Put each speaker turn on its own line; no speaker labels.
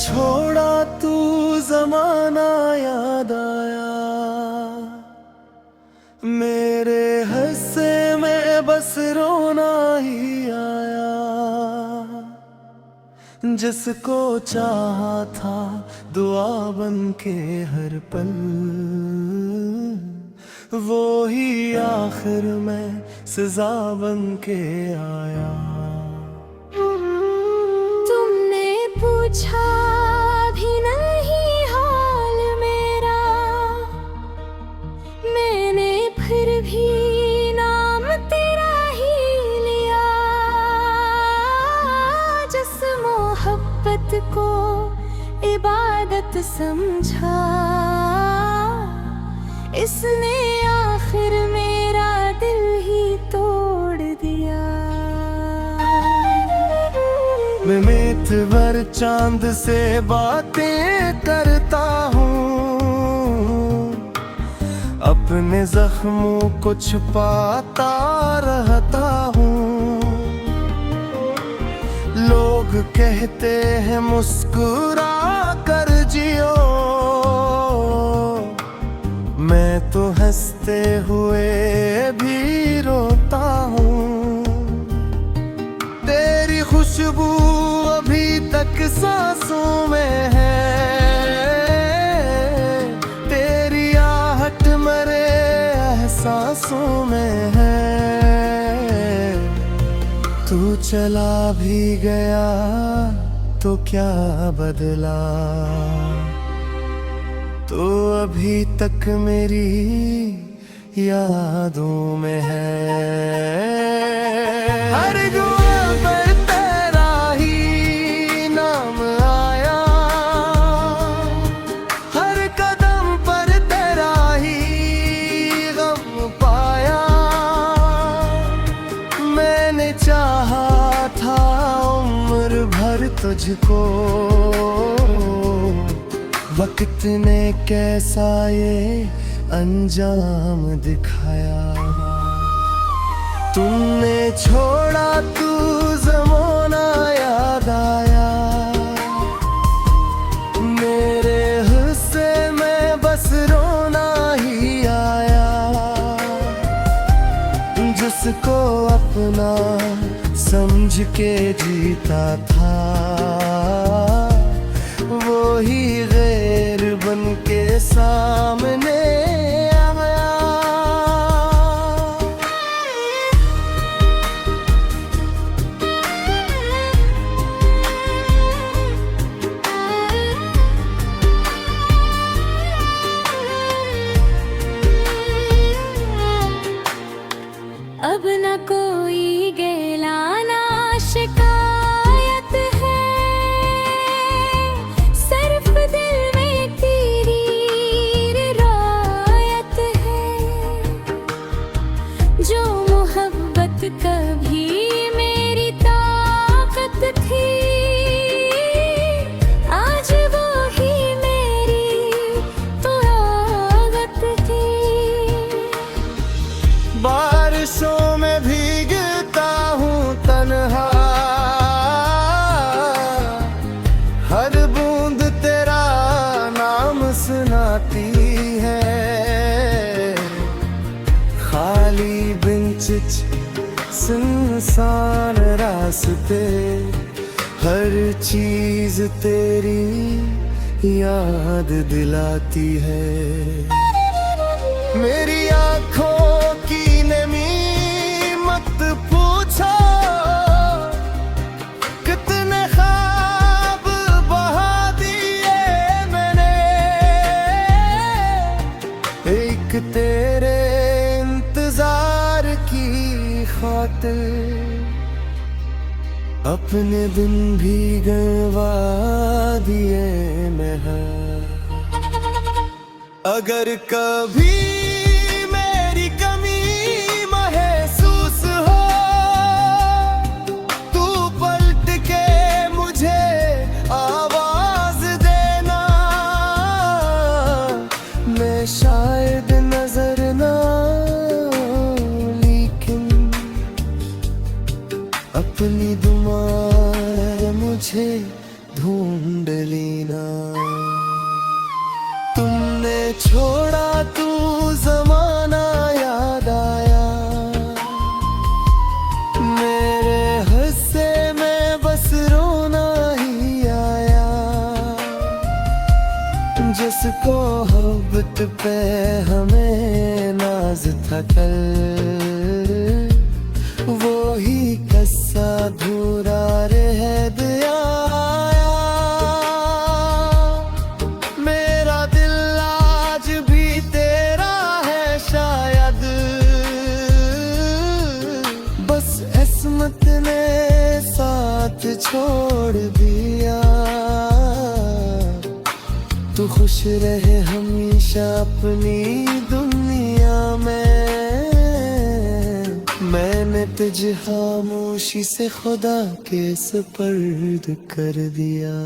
छोड़ा तू जमाना याद आया, मेरे हंसे में बस रोना ही आया। जिसको चाहा था दुआ बन के हर पल, वो ही आखिर में सजा बन के आया।
तुमने पूछा भी नहीं हाल मेरा, मैंने फिर भी नाम तेरा ही लिया। जिस मोहब्बत को इबादत समझा, इसने आखिर मेरा दिल ही तोड़ दिया।
मैं मेथ भर चांद से बातें करता हूँ, अपने जख्मों को छुपाता रहता हूँ। लोग कहते हैं मुस्कुरा कर जियो, मैं तो हंसते हुए भी रोता हूँ। तेरी खुशबू अभी तक सांसों में है, तेरी आहट मरे एहसासों में है। तू चला भी गया तो क्या बदला, तो अभी तक मेरी यादों में है। हर दुआ पर तेरा ही नाम आया, हर कदम पर तेरा ही गम पाया। मैंने चाहा था उम्र भर तुझको, वक्त ने कैसा ये अंजाम दिखाया। तुमने छोड़ा तू ज़माना याद आया, मेरे हिस्से में बस रोना ही आया। जिसको अपना समझ के जीता था, वो ही गैर बन के सामने आया।
अब न कोई गिलाना शिकायत है, सिर्फ दिल में तेरी रियायत है। जो मोहब्बत कभी मेरी ताकत थी, आज वो ही मेरी ताकत थी।
बारिशों में भीगता हूँ तन्हा, हर बूंद तेरा नाम सुनाती है। खाली बिंच सुनसान रास्ते, हर चीज तेरी याद दिलाती है। मेरी आँखों की नमी मत पूछो, कितने ख्वाब बहा दिए मैंने। एक तेरे इंतजार की खातिर अपने दिन भी गंवा दिए मैं। अगर कभी मेरी कमी महसूस हो, तू पलट के मुझे आवाज देना। मैं शायद नजर ना, लेकिन अपनी दुआ मुझे ढूंढ ढूंढ ली ना। तुमने छोड़ा तू जमाना याद आया, मेरे हंसे में बस रोना ही आया। जिसको मोहब्बत पे हमें नाज था कल, वो ही कस्सा अधूरा रह गया। मेरा दिल आज भी तेरा है शायद, बस किस्मत ने साथ छोड़ दिया। तू खुश रहे हमेशा अपनी दुनिया में, मैंने तुझे खामोशी से खुदा के सुपर्द कर दिया।